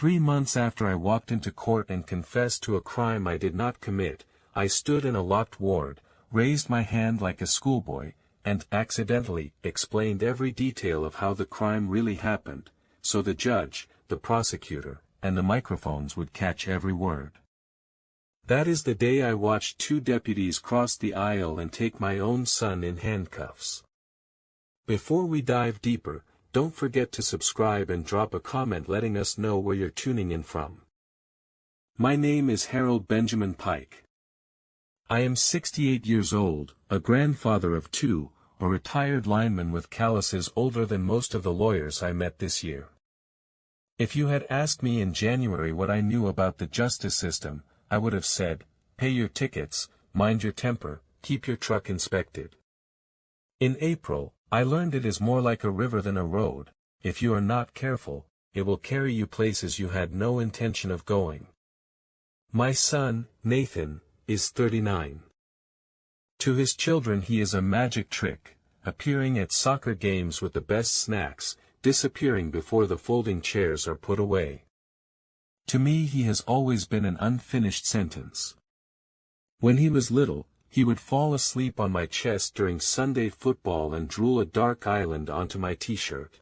3 months after I walked into court and confessed to a crime I did not commit, I stood in a locked ward, raised my hand like a schoolboy, and accidentally explained every detail of how the crime really happened, so the judge, the prosecutor, and the microphones would catch every word. That is the day I watched 2 deputies cross the aisle and take my own son in handcuffs. Before we dive deeper, don't forget to subscribe and drop a comment letting us know where you're tuning in from. My name is Harold Benjamin Pike. I am 68 years old, a grandfather of 2, a retired lineman with calluses older than most of the lawyers I met this year. If you had asked me in January what I knew about the justice system, I would have said, pay your tickets, mind your temper, keep your truck inspected. In April, I learned it is more like a river than a road. If you are not careful, it will carry you places you had no intention of going. My son, Nathan, is 39. To his children he is a magic trick, appearing at soccer games with the best snacks, disappearing before the folding chairs are put away. To me he has always been an unfinished sentence. When he was little, he would fall asleep on my chest during Sunday football and drool a dark island onto my t-shirt.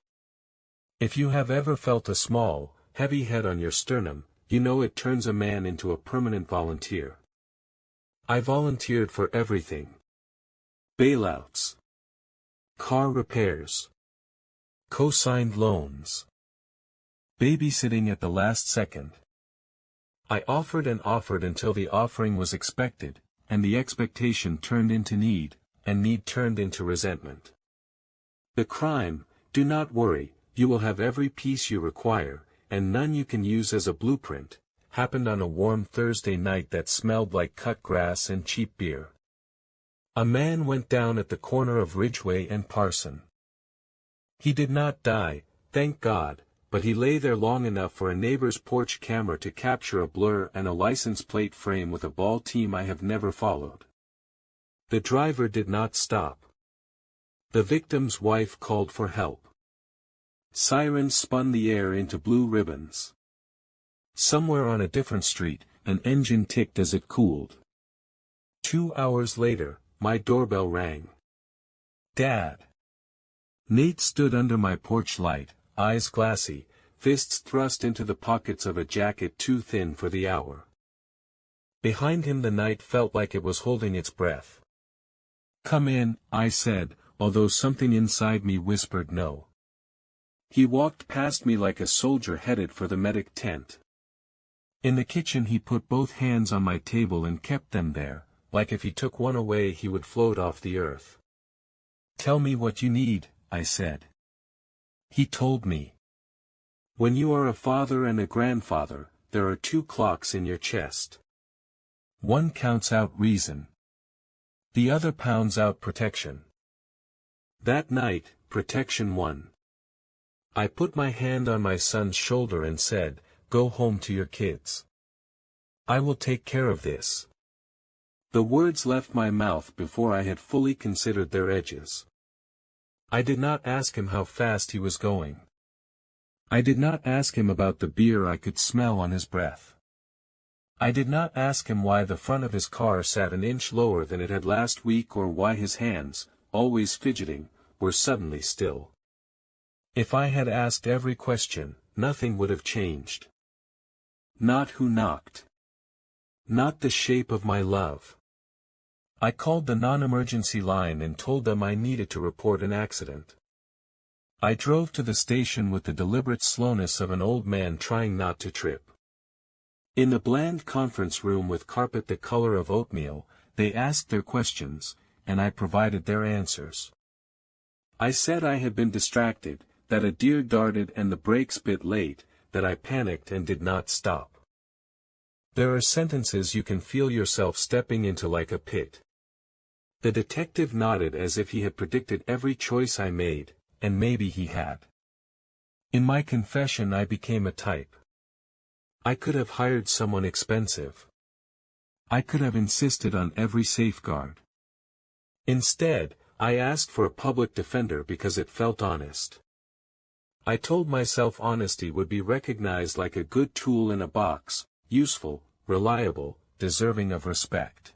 If you have ever felt a small, heavy head on your sternum, you know it turns a man into a permanent volunteer. I volunteered for everything. Bailouts. Car repairs. Co-signed loans. Babysitting at the last second. I offered and offered until the offering was expected, and the expectation turned into need, and need turned into resentment. The crime, do not worry, you will have every piece you require, and none you can use as a blueprint, happened on a warm Thursday night that smelled like cut grass and cheap beer. A man went down at the corner of Ridgeway and Parson. He did not die, thank God, but he lay there long enough for a neighbor's porch camera to capture a blur and a license plate frame with a ball team I have never followed. The driver did not stop. The victim's wife called for help. Sirens spun the air into blue ribbons. Somewhere on a different street, an engine ticked as it cooled. 2 hours later, my doorbell rang. Dad. Nate stood under my porch light, eyes glassy, fists thrust into the pockets of a jacket too thin for the hour. Behind him the night felt like it was holding its breath. Come in, I said, although something inside me whispered no. He walked past me like a soldier headed for the medic tent. In the kitchen he put both hands on my table and kept them there, like if he took one away he would float off the earth. Tell me what you need, I said. He told me. When you are a father and a grandfather, there are 2 clocks in your chest. One counts out reason. The other pounds out protection. That night, protection won. I put my hand on my son's shoulder and said, go home to your kids. I will take care of this. The words left my mouth before I had fully considered their edges. I did not ask him how fast he was going. I did not ask him about the beer I could smell on his breath. I did not ask him why the front of his car sat an inch lower than it had last week or why his hands, always fidgeting, were suddenly still. If I had asked every question, nothing would have changed. Not who knocked. Not the shape of my love. I called the non-emergency line and told them I needed to report an accident. I drove to the station with the deliberate slowness of an old man trying not to trip. In the bland conference room with carpet the color of oatmeal, they asked their questions, and I provided their answers. I said I had been distracted, that a deer darted and the brakes bit late, that I panicked and did not stop. There are sentences you can feel yourself stepping into like a pit. The detective nodded as if he had predicted every choice I made, and maybe he had. In my confession I became a type. I could have hired someone expensive. I could have insisted on every safeguard. Instead, I asked for a public defender because it felt honest. I told myself honesty would be recognized like a good tool in a box, useful, reliable, deserving of respect.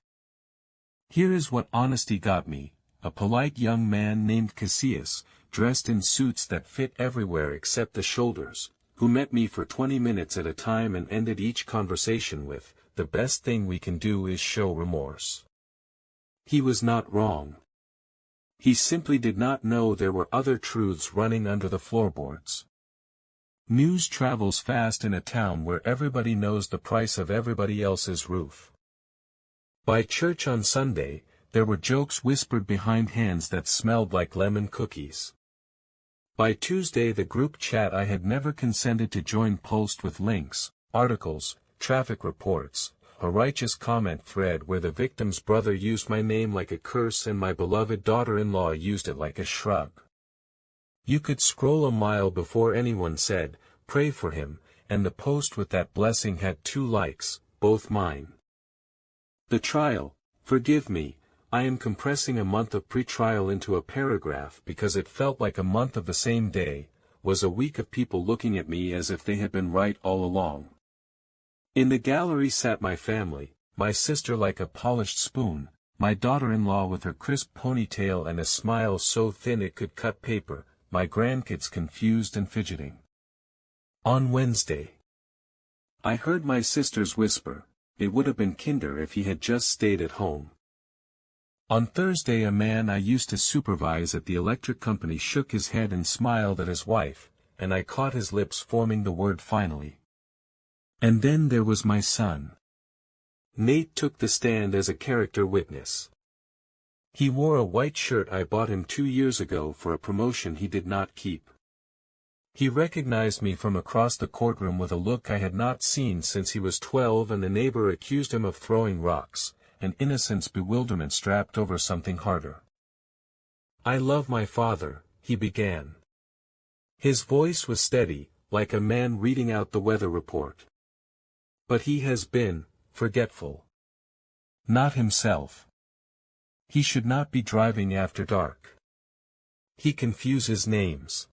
Here is what honesty got me: a polite young man named Cassius, dressed in suits that fit everywhere except the shoulders, who met me for 20 minutes at a time and ended each conversation with, "The best thing we can do is show remorse." He was not wrong. He simply did not know there were other truths running under the floorboards. News travels fast in a town where everybody knows the price of everybody else's roof. By church on Sunday, there were jokes whispered behind hands that smelled like lemon cookies. By Tuesday the group chat I had never consented to join pulsed with links, articles, traffic reports, a righteous comment thread where the victim's brother used my name like a curse and my beloved daughter-in-law used it like a shrug. You could scroll a mile before anyone said, "Pray for him," and the post with that blessing had 2 likes, both mine. The trial. Forgive me, I am compressing a month of pre-trial into a paragraph because it felt like a month of the same day, was a week of people looking at me as if they had been right all along. In the gallery sat my family, my sister like a polished spoon, my daughter-in-law with her crisp ponytail and a smile so thin it could cut paper, my grandkids confused and fidgeting. On Wednesday, I heard my sisters whisper, "It would have been kinder if he had just stayed at home." On Thursday a man I used to supervise at the electric company shook his head and smiled at his wife, and I caught his lips forming the word finally. And then there was my son. Nate took the stand as a character witness. He wore a white shirt I bought him 2 years ago for a promotion he did not keep. He recognized me from across the courtroom with a look I had not seen since he was 12, and the neighbor accused him of throwing rocks, and innocent's bewilderment strapped over something harder. "I love my father," he began. His voice was steady, like a man reading out the weather report. "But he has been forgetful. Not himself. He should not be driving after dark. He confuses names."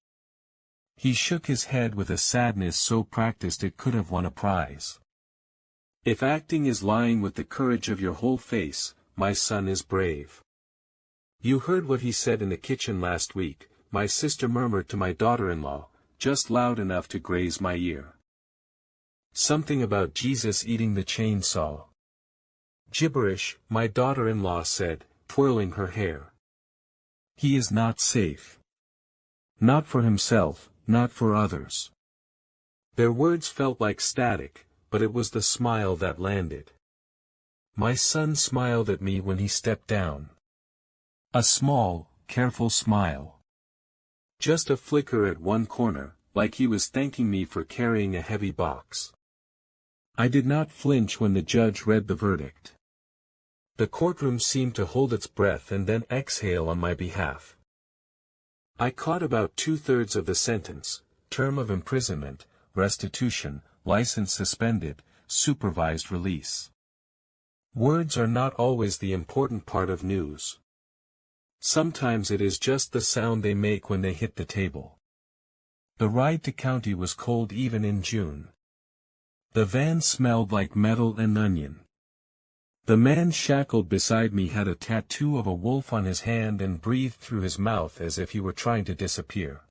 He shook his head with a sadness so practiced it could have won a prize. "If acting is lying with the courage of your whole face, my son is brave. You heard what he said in the kitchen last week," my sister murmured to my daughter-in-law, just loud enough to graze my ear. "Something about Jesus eating the chainsaw." "Gibberish," my daughter-in-law said, twirling her hair. "He is not safe. Not for himself, not for others." Their words felt like static, but it was the smile that landed. My son smiled at me when he stepped down. A small, careful smile. Just a flicker at one corner, like he was thanking me for carrying a heavy box. I did not flinch when the judge read the verdict. The courtroom seemed to hold its breath and then exhale on my behalf. I caught about 2/3 of the sentence: term of imprisonment, restitution, license suspended, supervised release. Words are not always the important part of news. Sometimes it is just the sound they make when they hit the table. The ride to county was cold even in June. The van smelled like metal and onion. The man shackled beside me had a tattoo of a wolf on his hand and breathed through his mouth as if he were trying to disappear.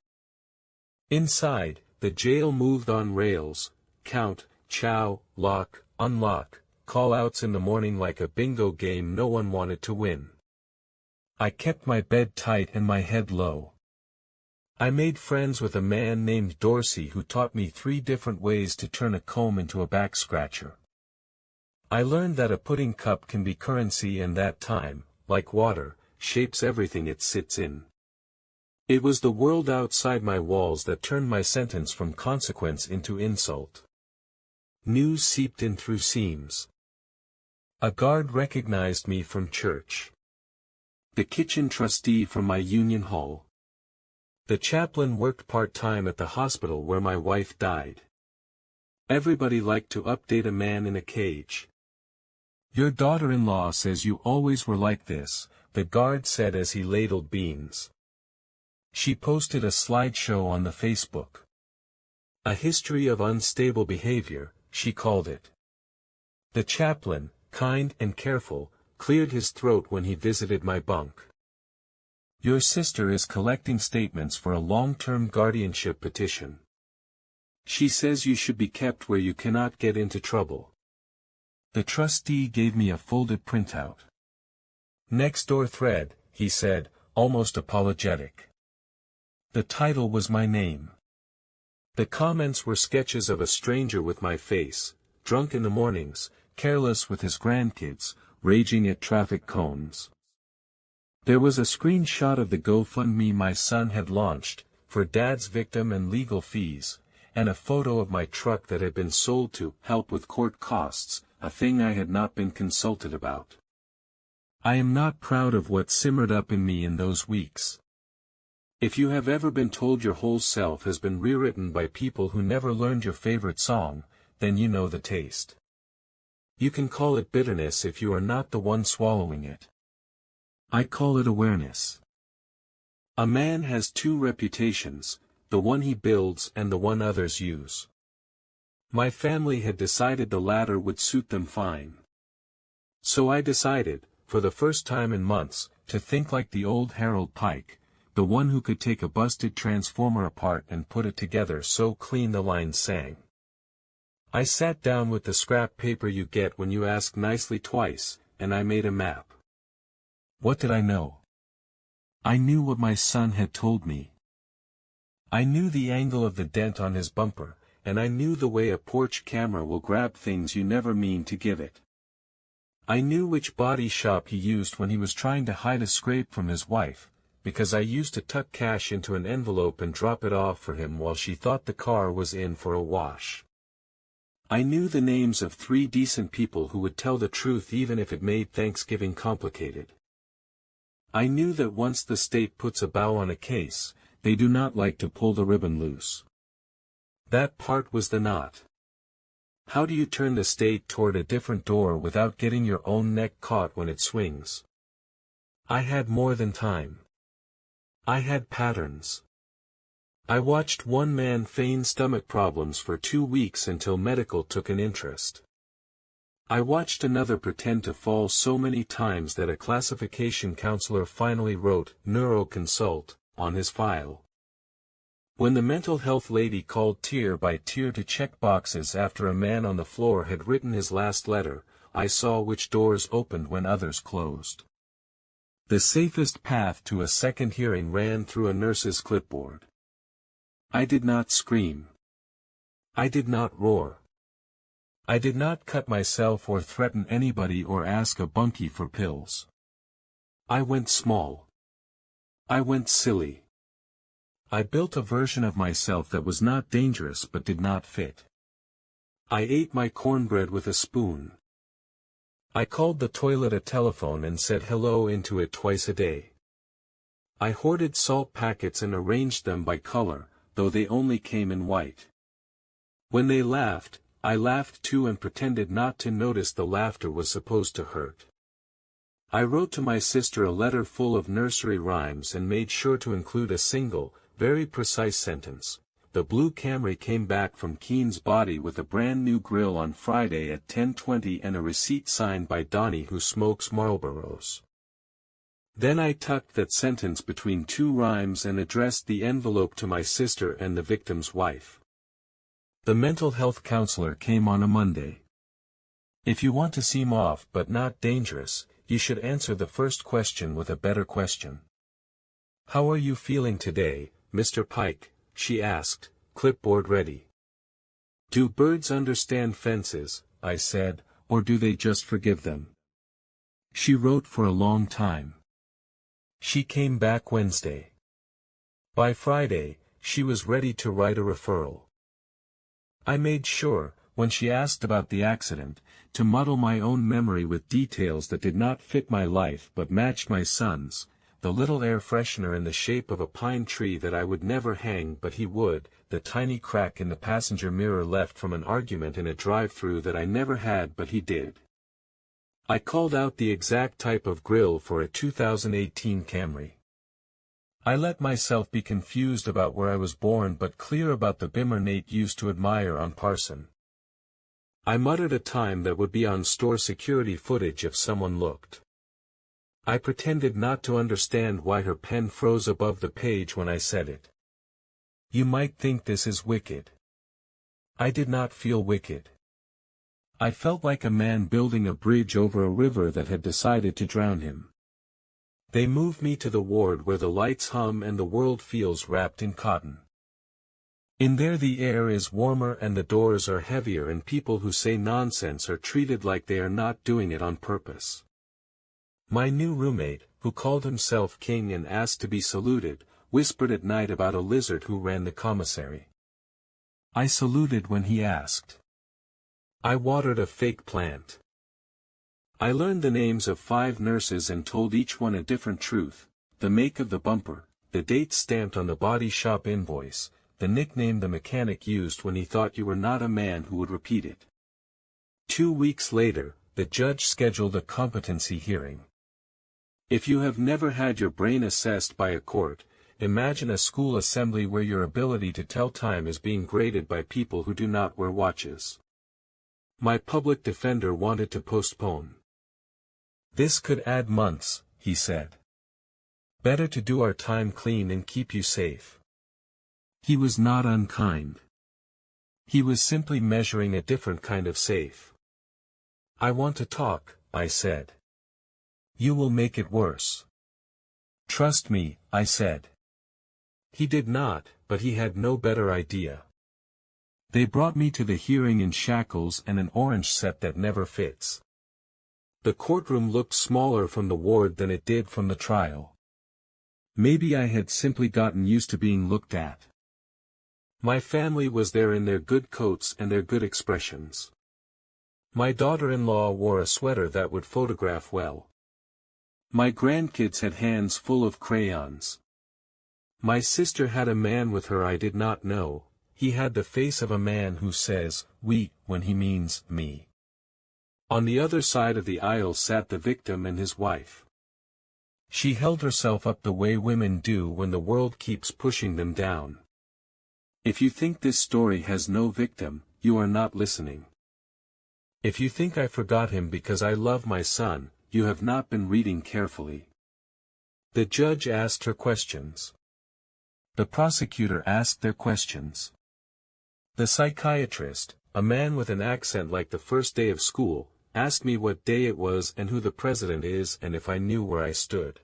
Inside, the jail moved on rails: count, chow, lock, unlock, call-outs in the morning like a bingo game no one wanted to win. I kept my bed tight and my head low. I made friends with a man named Dorsey who taught me 3 different ways to turn a comb into a back scratcher. I learned that a pudding cup can be currency and that time, like water, shapes everything it sits in. It was the world outside my walls that turned my sentence from consequence into insult. News seeped in through seams. A guard recognized me from church. The kitchen trustee from my union hall. The chaplain worked part-time at the hospital where my wife died. Everybody liked to update a man in a cage. "Your daughter-in-law says you always were like this," the guard said as he ladled beans. She posted a slideshow on the Facebook. A history of unstable behavior, she called it. The chaplain, kind and careful, cleared his throat when he visited my bunk. Your sister is collecting statements for a long-term guardianship petition. She says you should be kept where you cannot get into trouble. The trustee gave me a folded printout. Next door thread, he said, almost apologetic. The title was my name. The comments were sketches of a stranger with my face, drunk in the mornings, careless with his grandkids, raging at traffic cones. There was a screenshot of the GoFundMe my son had launched, for Dad's victim and legal fees, and a photo of my truck that had been sold to help with court costs, a thing I had not been consulted about. I am not proud of what simmered up in me in those weeks. If you have ever been told your whole self has been rewritten by people who never learned your favorite song, then you know the taste. You can call it bitterness if you are not the one swallowing it. I call it awareness. A man has two reputations, the one he builds and the one others use. My family had decided the latter would suit them fine. So I decided, for the first time in months, to think like the old Harold Pike, the one who could take a busted transformer apart and put it together so clean the lines sang. I sat down with the scrap paper you get when you ask nicely twice, and I made a map. What did I know? I knew what my son had told me. I knew the angle of the dent on his bumper, and I knew the way a porch camera will grab things you never mean to give it. I knew which body shop he used when he was trying to hide a scrape from his wife, because I used to tuck cash into an envelope and drop it off for him while she thought the car was in for a wash. I knew the names of 3 decent people who would tell the truth even if it made Thanksgiving complicated. I knew that once the state puts a bow on a case, they do not like to pull the ribbon loose. That part was the knot. How do you turn the state toward a different door without getting your own neck caught when it swings? I had more than time. I had patterns. I watched one man feign stomach problems for 2 weeks until medical took an interest. I watched another pretend to fall so many times that a classification counselor finally wrote "neuroconsult" on his file. When the mental health lady called tier by tier to check boxes after a man on the floor had written his last letter, I saw which doors opened when others closed. The safest path to a second hearing ran through a nurse's clipboard. I did not scream. I did not roar. I did not cut myself or threaten anybody or ask a bunkie for pills. I went small. I went silly. I built a version of myself that was not dangerous but did not fit. I ate my cornbread with a spoon. I called the toilet a telephone and said hello into it twice a day. I hoarded salt packets and arranged them by color, though they only came in white. When they laughed, I laughed too and pretended not to notice the laughter was supposed to hurt. I wrote to my sister a letter full of nursery rhymes and made sure to include a single, very precise sentence. The blue Camry came back from Keene's body with a brand new grill on Friday at 10:20 and a receipt signed by Donnie who smokes Marlboros. Then I tucked that sentence between 2 rhymes and addressed the envelope to my sister and the victim's wife. The mental health counselor came on a Monday. If you want to seem off but not dangerous, you should answer the first question with a better question. How are you feeling today, Mr. Pike? She asked, clipboard ready. Do birds understand fences, I said, or do they just forgive them? She wrote for a long time. She came back Wednesday. By Friday, she was ready to write a referral. I made sure, when she asked about the accident, to muddle my own memory with details that did not fit my life but matched my son's, the little air freshener in the shape of a pine tree that I would never hang but he would, the tiny crack in the passenger mirror left from an argument in a drive-through that I never had but he did. I called out the exact type of grille for a 2018 Camry. I let myself be confused about where I was born but clear about the bimmer Nate used to admire on Parson. I muttered a time that would be on store security footage if someone looked. I pretended not to understand why her pen froze above the page when I said it. You might think this is wicked. I did not feel wicked. I felt like a man building a bridge over a river that had decided to drown him. They moved me to the ward where the lights hum and the world feels wrapped in cotton. In there the air is warmer and the doors are heavier and people who say nonsense are treated like they are not doing it on purpose. My new roommate, who called himself King and asked to be saluted, whispered at night about a lizard who ran the commissary. I saluted when he asked. I watered a fake plant. I learned the names of 5 nurses and told each one a different truth, the make of the bumper, the date stamped on the body shop invoice, the nickname the mechanic used when he thought you were not a man who would repeat it. 2 weeks later, the judge scheduled a competency hearing. If you have never had your brain assessed by a court, imagine a school assembly where your ability to tell time is being graded by people who do not wear watches. My public defender wanted to postpone. This could add months, he said. Better to do our time clean and keep you safe. He was not unkind. He was simply measuring a different kind of safe. I want to talk, I said. You will make it worse. Trust me, I said. He did not, but he had no better idea. They brought me to the hearing in shackles and an orange set that never fits. The courtroom looked smaller from the ward than it did from the trial. Maybe I had simply gotten used to being looked at. My family was there in their good coats and their good expressions. My daughter-in-law wore a sweater that would photograph well. My grandkids had hands full of crayons. My sister had a man with her I did not know. He had the face of a man who says, "we," when he means, me. On the other side of the aisle sat the victim and his wife. She held herself up the way women do when the world keeps pushing them down. If you think this story has no victim, you are not listening. If you think I forgot him because I love my son, you have not been reading carefully. The judge asked her questions. The prosecutor asked their questions. The psychiatrist, a man with an accent like the first day of school, asked me what day it was and who the president is and if I knew where I stood.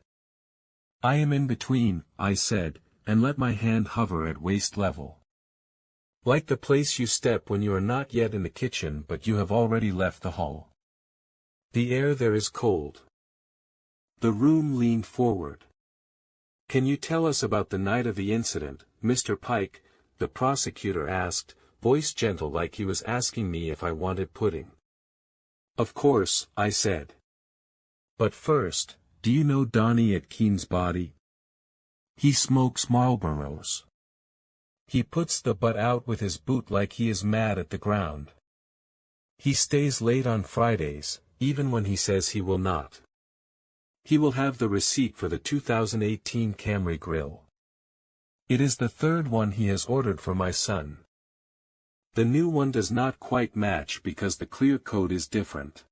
I am in between, I said, and let my hand hover at waist level. Like the place you step when you are not yet in the kitchen but you have already left the hall. The air there is cold. The room leaned forward. Can you tell us about the night of the incident, Mr. Pike? The prosecutor asked, voice gentle like he was asking me if I wanted pudding. Of course, I said. But first, do you know Donnie at Keene's body? He smokes Marlboros. He puts the butt out with his boot like he is mad at the ground. He stays late on Fridays, even when he says he will not. He will have the receipt for the 2018 Camry grill. It is the 3rd one he has ordered for my son. The new one does not quite match because the clear coat is different.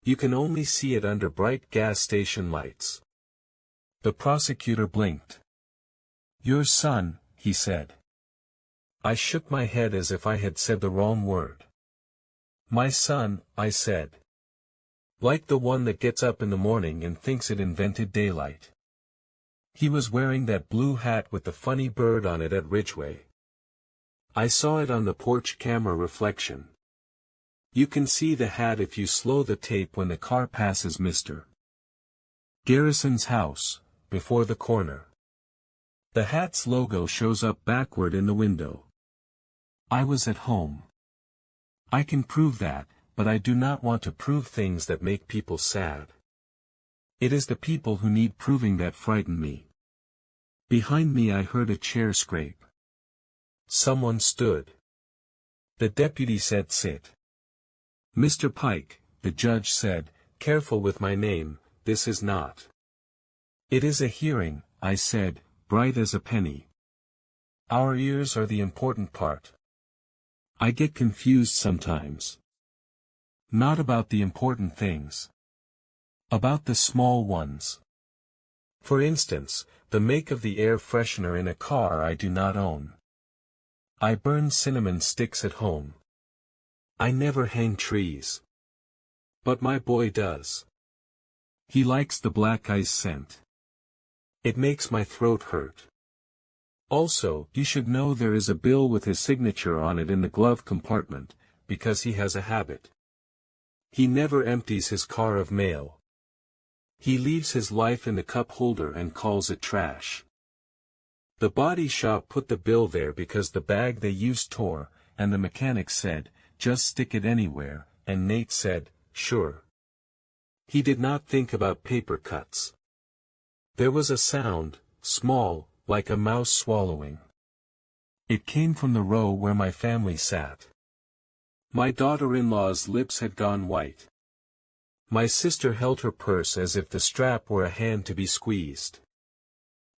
You can only see it under bright gas station lights. The prosecutor blinked. Your son, he said. I shook my head as if I had said the wrong word. My son, I said. Like the one that gets up in the morning and thinks it invented daylight. He was wearing that blue hat with the funny bird on it at Ridgeway. I saw it on the porch camera reflection. You can see the hat if you slow the tape when the car passes Mr. Garrison's house, before the corner. The hat's logo shows up backward in the window. I was at home. I can prove that, but I do not want to prove things that make people sad. It is the people who need proving that frighten me. Behind me I heard a chair scrape. Someone stood. The deputy said sit. Mr. Pike, the judge said, careful with my name, this is not. It is a hearing, I said, bright as a penny. Our ears are the important part. I get confused sometimes. Not about the important things. About the small ones. For instance, the make of the air freshener in a car I do not own. I burn cinnamon sticks at home. I never hang trees. But my boy does. He likes the black ice scent. It makes my throat hurt. Also, you should know there is a bill with his signature on it in the glove compartment, because he has a habit. He never empties his car of mail. He leaves his life in the cup holder and calls it trash. The body shop put the bill there because the bag they used tore, and the mechanic said, just stick it anywhere, and Nate said, sure. He did not think about paper cuts. There was a sound, small, like a mouse swallowing. It came from the row where my family sat. My daughter-in-law's lips had gone white. My sister held her purse as if the strap were a hand to be squeezed.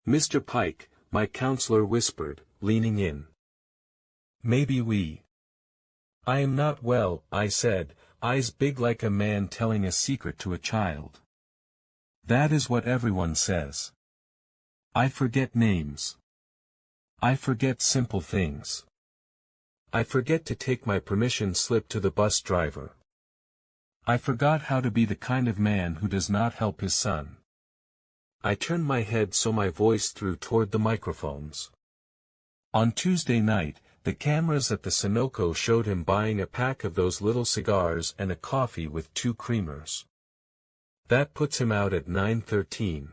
Mr. Pike, my counselor whispered, leaning in. Maybe we. I am not well, I said, eyes big like a man telling a secret to a child. That is what everyone says. I forget names. I forget simple things. I forget to take my permission slip to the bus driver. I forgot how to be the kind of man who does not help his son. I turned my head so my voice threw toward the microphones. On Tuesday night, the cameras at the Sunoco showed him buying a pack of those little cigars and a coffee with 2 creamers. That puts him out at 9:13.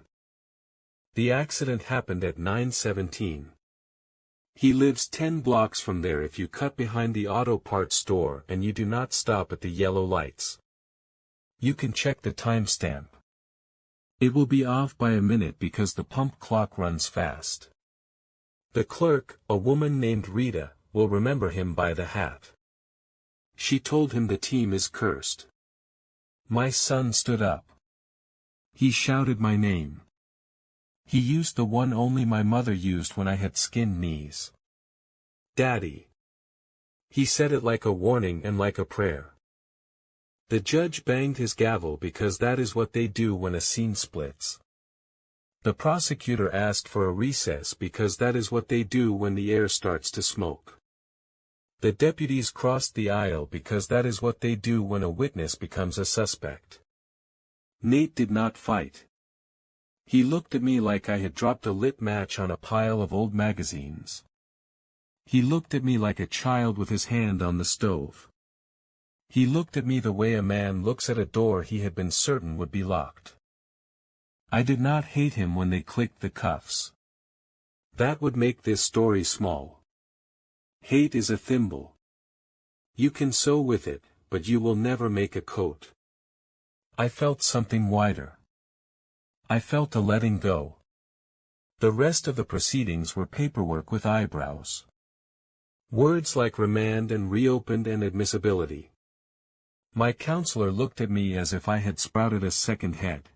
The accident happened at 9:17. He lives 10 blocks from there if you cut behind the auto parts store and you do not stop at the yellow lights. You can check the timestamp. It will be off by a minute because the pump clock runs fast. The clerk, a woman named Rita, will remember him by the hat. She told him the team is cursed. My son stood up. He shouted my name. He used the one only my mother used when I had skinned knees. Daddy. He said it like a warning and like a prayer. The judge banged his gavel because that is what they do when a scene splits. The prosecutor asked for a recess because that is what they do when the air starts to smoke. The deputies crossed the aisle because that is what they do when a witness becomes a suspect. Nate did not fight. He looked at me like I had dropped a lit match on a pile of old magazines. He looked at me like a child with his hand on the stove. He looked at me the way a man looks at a door he had been certain would be locked. I did not hate him when they clicked the cuffs. That would make this story small. Hate is a thimble. You can sew with it, but you will never make a coat. I felt something wider. I felt a letting go. The rest of the proceedings were paperwork with eyebrows. Words like remand and reopened and admissibility. My counselor looked at me as if I had sprouted a second head.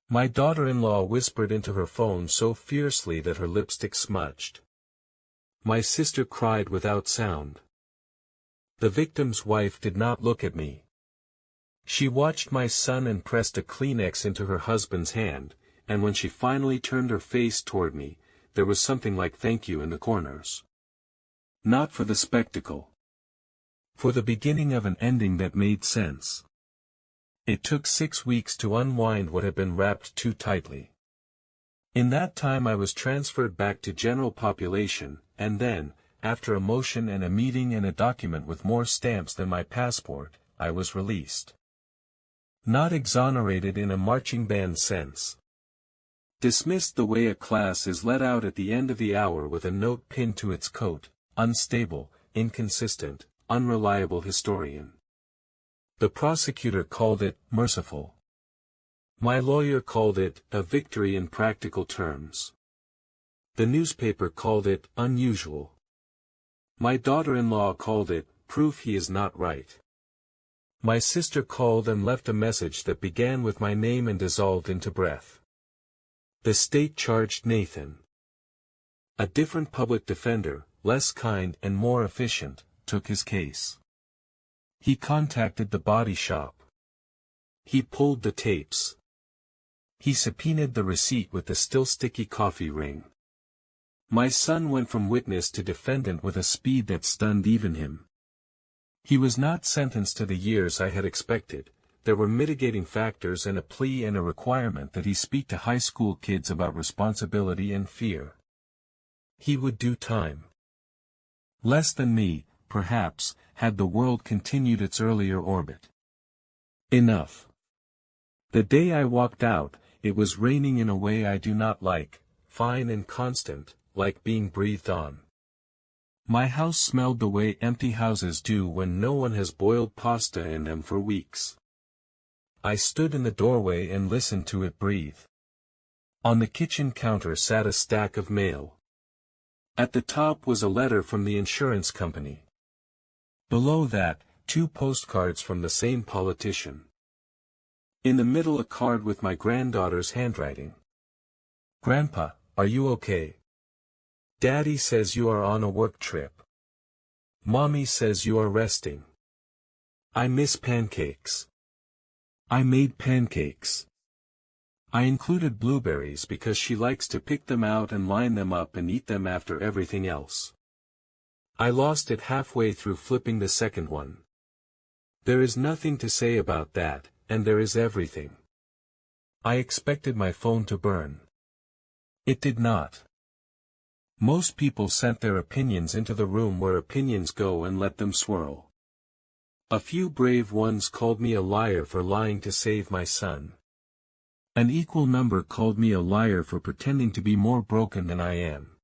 My daughter-in-law whispered into her phone so fiercely that her lipstick smudged. My sister cried without sound. The victim's wife did not look at me. She watched my son and pressed a Kleenex into her husband's hand, and when she finally turned her face toward me, there was something like thank you in the corners. Not for the spectacle. For the beginning of an ending that made sense. It took 6 weeks to unwind what had been wrapped too tightly. In that time I was transferred back to general population, and then, after a motion and a meeting and a document with more stamps than my passport, I was released. Not exonerated in a marching band sense. Dismissed the way a class is let out at the end of the hour with a note pinned to its coat, unstable, inconsistent, unreliable historian. The prosecutor called it merciful. My lawyer called it a victory in practical terms. The newspaper called it unusual. My daughter-in-law called it proof he is not right. My sister called and left a message that began with my name and dissolved into breath. The state charged Nathan. A different public defender, less kind and more efficient, took his case. He contacted the body shop. He pulled the tapes. He subpoenaed the receipt with the still sticky coffee ring. My son went from witness to defendant with a speed that stunned even him. He was not sentenced to the years I had expected. There were mitigating factors and a plea and a requirement that he speak to high school kids about responsibility and fear. He would do time. Less than me, perhaps, had the world continued its earlier orbit. Enough. The day I walked out, it was raining in a way I do not like, fine and constant, like being breathed on. My house smelled the way empty houses do when no one has boiled pasta in them for weeks. I stood in the doorway and listened to it breathe. On the kitchen counter sat a stack of mail. At the top was a letter from the insurance company. Below that, 2 postcards from the same politician. In the middle a card with my granddaughter's handwriting. Grandpa, are you okay? Daddy says you are on a work trip. Mommy says you are resting. I miss pancakes. I made pancakes. I included blueberries because she likes to pick them out and line them up and eat them after everything else. I lost it halfway through flipping the second one. There is nothing to say about that, and there is everything. I expected my phone to burn. It did not. Most people sent their opinions into the room where opinions go and let them swirl. A few brave ones called me a liar for lying to save my son. An equal number called me a liar for pretending to be more broken than I am.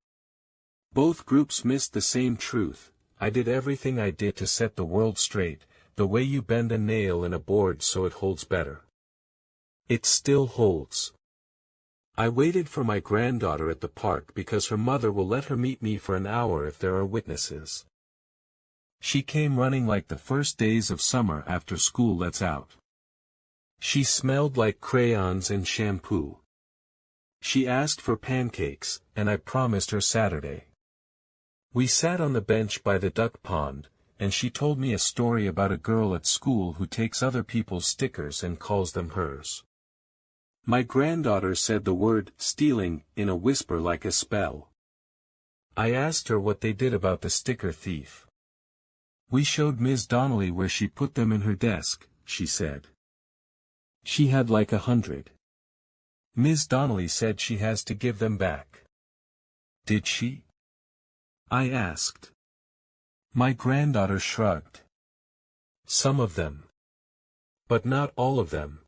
Both groups missed the same truth. I did everything I did to set the world straight, the way you bend a nail in a board so it holds better. It still holds. I waited for my granddaughter at the park because her mother will let her meet me for an hour if there are witnesses. She came running like the first days of summer after school lets out. She smelled like crayons and shampoo. She asked for pancakes, and I promised her Saturday. We sat on the bench by the duck pond, and she told me a story about a girl at school who takes other people's stickers and calls them hers. My granddaughter said the word stealing in a whisper like a spell. I asked her what they did about the sticker thief. We showed Ms. Donnelly where she put them in her desk, she said. She had like 100. Ms. Donnelly said she has to give them back. Did she? I asked. My granddaughter shrugged. Some of them. But not all of them.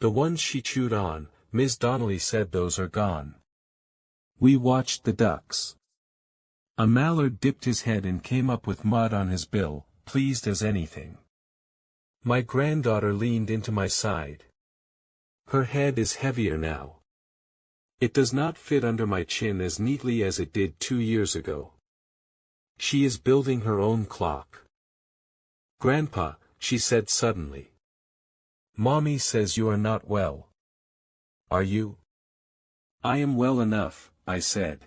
The ones she chewed on, Ms. Donnelly said those are gone. We watched the ducks. A mallard dipped his head and came up with mud on his bill, pleased as anything. My granddaughter leaned into my side. Her head is heavier now. It does not fit under my chin as neatly as it did 2 years ago. She is building her own clock. Grandpa, she said suddenly. Mommy says you are not well. Are you? I am well enough, I said.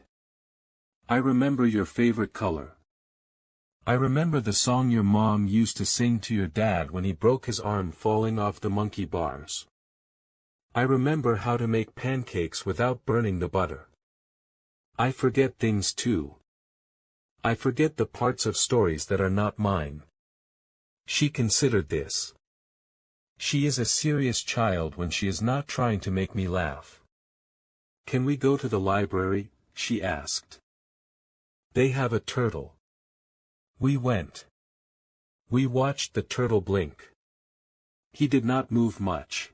I remember your favorite color. I remember the song your mom used to sing to your dad when he broke his arm falling off the monkey bars. I remember how to make pancakes without burning the butter. I forget things too. I forget the parts of stories that are not mine. She considered this. She is a serious child when she is not trying to make me laugh. Can we go to the library? She asked. They have a turtle. We went. We watched the turtle blink. He did not move much.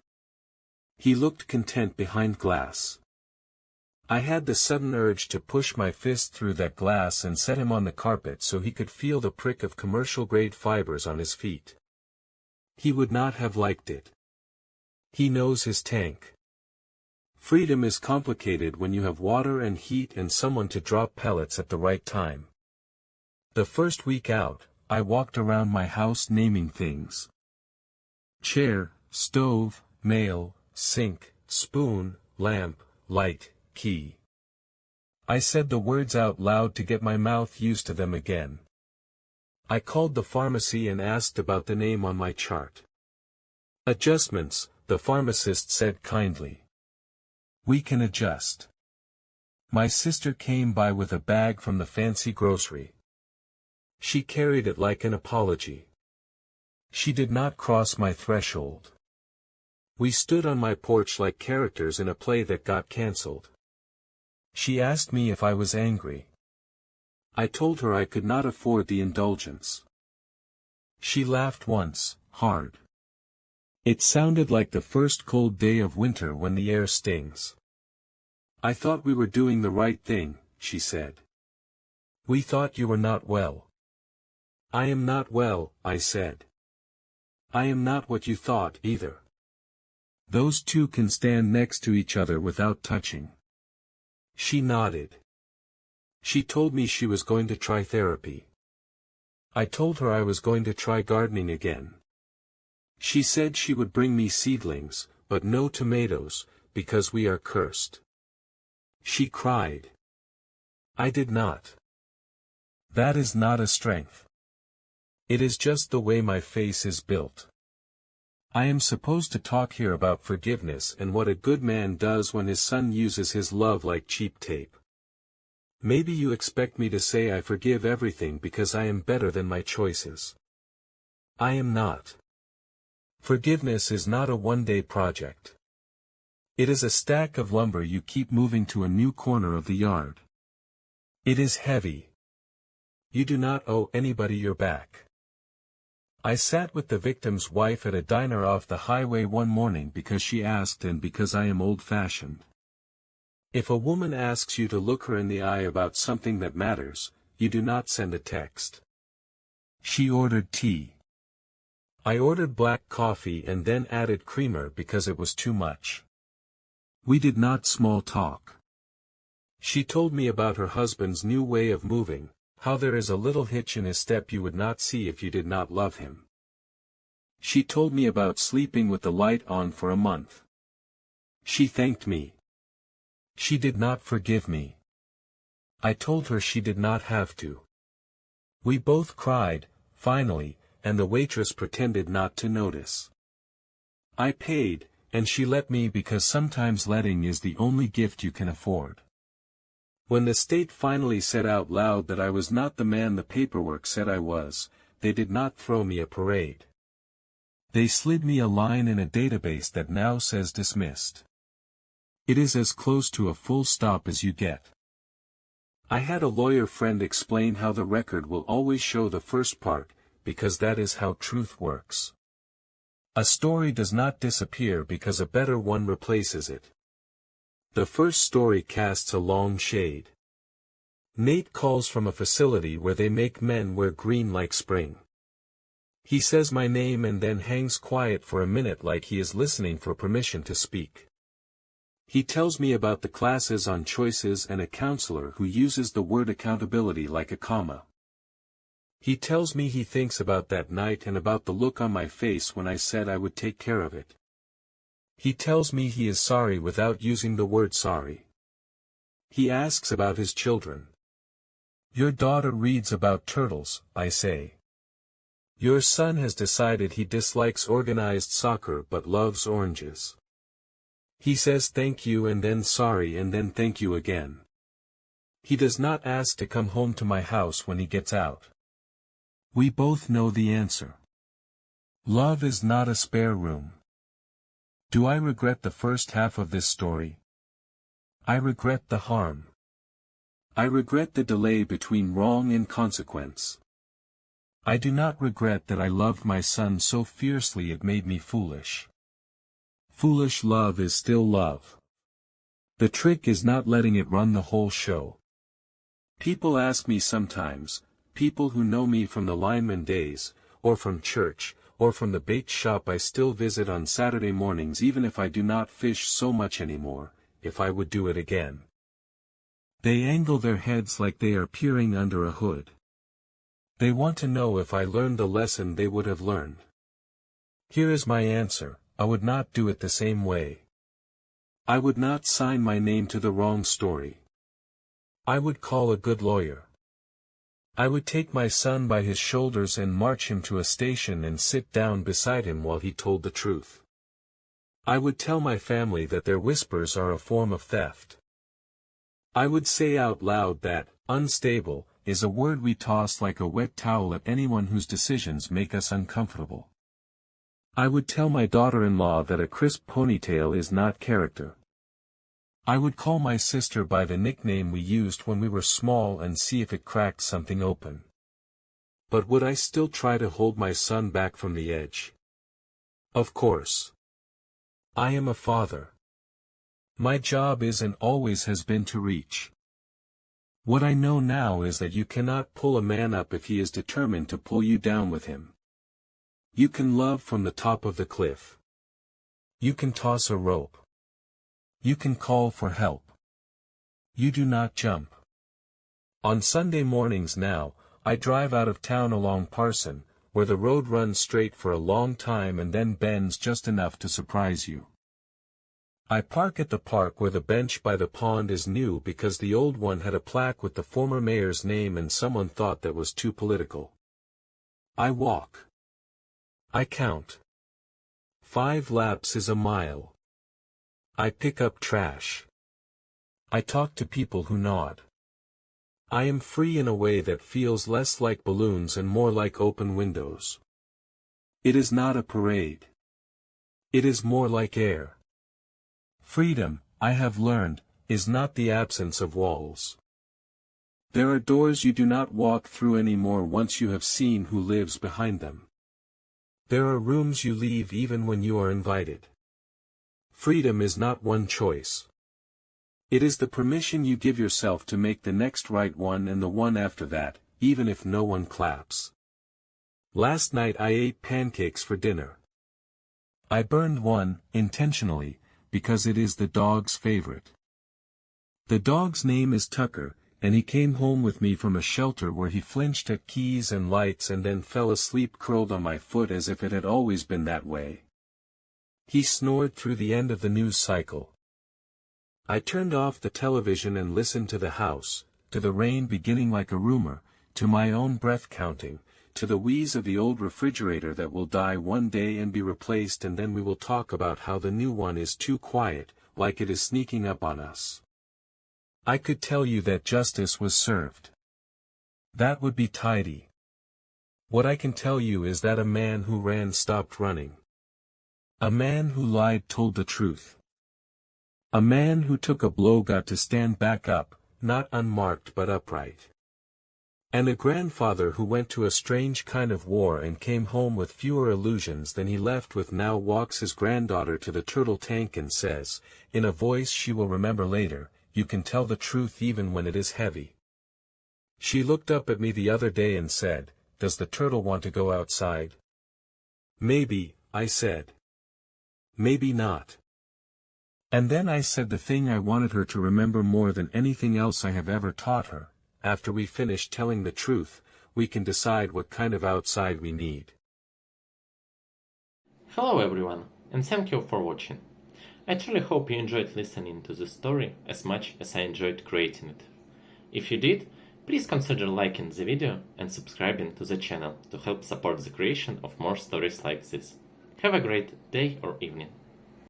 He looked content behind glass. I had the sudden urge to push my fist through that glass and set him on the carpet so he could feel the prick of commercial-grade fibers on his feet. He would not have liked it. He knows his tank. Freedom is complicated when you have water and heat and someone to drop pellets at the right time. The first week out, I walked around my house naming things. Chair, stove, nail, sink, spoon, lamp, light, key. I said the words out loud to get my mouth used to them again. I called the pharmacy and asked about the name on my chart. Adjustments, the pharmacist said kindly. We can adjust. My sister came by with a bag from the fancy grocery. She carried it like an apology. She did not cross my threshold. We stood on my porch like characters in a play that got cancelled. She asked me if I was angry. I told her I could not afford the indulgence. She laughed once, hard. It sounded like the first cold day of winter when the air stings. I thought we were doing the right thing, she said. We thought you were not well. I am not well, I said. I am not what you thought either. Those two can stand next to each other without touching. She nodded. She told me she was going to try therapy. I told her I was going to try gardening again. She said she would bring me seedlings, but no tomatoes, because we are cursed. She cried. I did not. That is not a strength. It is just the way my face is built. I am supposed to talk here about forgiveness and what a good man does when his son uses his love like cheap tape. Maybe you expect me to say I forgive everything because I am better than my choices. I am not. Forgiveness is not a one-day project. It is a stack of lumber you keep moving to a new corner of the yard. It is heavy. You do not owe anybody your back. I sat with the victim's wife at a diner off the highway one morning because she asked and because I am old-fashioned. If a woman asks you to look her in the eye about something that matters, you do not send a text. She ordered tea. I ordered black coffee and then added creamer because it was too much. We did not small talk. She told me about her husband's new way of moving, how there is a little hitch in his step you would not see if you did not love him. She told me about sleeping with the light on for a month. She thanked me. She did not forgive me. I told her she did not have to. We both cried, finally, and the waitress pretended not to notice. I paid, and she let me because sometimes letting is the only gift you can afford. When the state finally said out loud that I was not the man the paperwork said I was, they did not throw me a parade. They slid me a line in a database that now says dismissed. It is as close to a full stop as you get. I had a lawyer friend explain how the record will always show the first part, because that is how truth works. A story does not disappear because a better one replaces it. The first story casts a long shade. Nate calls from a facility where they make men wear green like spring. He says my name and then hangs quiet for a minute like he is listening for permission to speak. He tells me about the classes on choices and a counselor who uses the word accountability like a comma. He tells me he thinks about that night and about the look on my face when I said I would take care of it. He tells me he is sorry without using the word sorry. He asks about his children. Your daughter reads about turtles, I say. Your son has decided he dislikes organized soccer but loves oranges. He says thank you and then sorry and then thank you again. He does not ask to come home to my house when he gets out. We both know the answer. Love is not a spare room. Do I regret the first half of this story? I regret the harm. I regret the delay between wrong and consequence. I do not regret that I loved my son so fiercely it made me foolish. Foolish love is still love. The trick is not letting it run the whole show. People ask me sometimes, people who know me from the lineman days, or from church, or from the bait shop I still visit on Saturday mornings even if I do not fish so much anymore, if I would do it again. They angle their heads like they are peering under a hood. They want to know if I learned the lesson they would have learned. Here is my answer. I would not do it the same way. I would not sign my name to the wrong story. I would call a good lawyer. I would take my son by his shoulders and march him to a station and sit down beside him while he told the truth. I would tell my family that their whispers are a form of theft. I would say out loud that, unstable, is a word we toss like a wet towel at anyone whose decisions make us uncomfortable. I would tell my daughter-in-law that a crisp ponytail is not character. I would call my sister by the nickname we used when we were small and see if it cracked something open. But would I still try to hold my son back from the edge? Of course. I am a father. My job is and always has been to reach. What I know now is that you cannot pull a man up if he is determined to pull you down with him. You can love from the top of the cliff. You can toss a rope. You can call for help. You do not jump. On Sunday mornings now, I drive out of town along Parson, where the road runs straight for a long time and then bends just enough to surprise you. I park at the park where the bench by the pond is new because the old one had a plaque with the former mayor's name and someone thought that was too political. I walk. I count. 5 laps is a mile. I pick up trash. I talk to people who nod. I am free in a way that feels less like balloons and more like open windows. It is not a parade. It is more like air. Freedom, I have learned, is not the absence of walls. There are doors you do not walk through anymore once you have seen who lives behind them. There are rooms you leave even when you are invited. Freedom is not one choice. It is the permission you give yourself to make the next right one and the one after that, even if no one claps. Last night I ate pancakes for dinner. I burned one, intentionally, because it is the dog's favorite. The dog's name is Tucker, and he came home with me from a shelter where he flinched at keys and lights and then fell asleep curled on my foot as if it had always been that way. He snored through the end of the news cycle. I turned off the television and listened to the house, to the rain beginning like a rumor, to my own breath counting, to the wheeze of the old refrigerator that will die one day and be replaced, and then we will talk about how the new one is too quiet, like it is sneaking up on us. I could tell you that justice was served. That would be tidy. What I can tell you is that a man who ran stopped running. A man who lied told the truth. A man who took a blow got to stand back up, not unmarked but upright. And a grandfather who went to a strange kind of war and came home with fewer illusions than he left with now walks his granddaughter to the turtle tank and says, in a voice she will remember later, "You can tell the truth even when it is heavy." She looked up at me the other day and said, "Does the turtle want to go outside?" "Maybe," I said. "Maybe not." And then I said the thing I wanted her to remember more than anything else I have ever taught her: after we finish telling the truth, we can decide what kind of outside we need. Hello everyone, and thank you for watching. I truly hope you enjoyed listening to this story as much as I enjoyed creating it. If you did, please consider liking the video and subscribing to the channel to help support the creation of more stories like this. Have a great day or evening.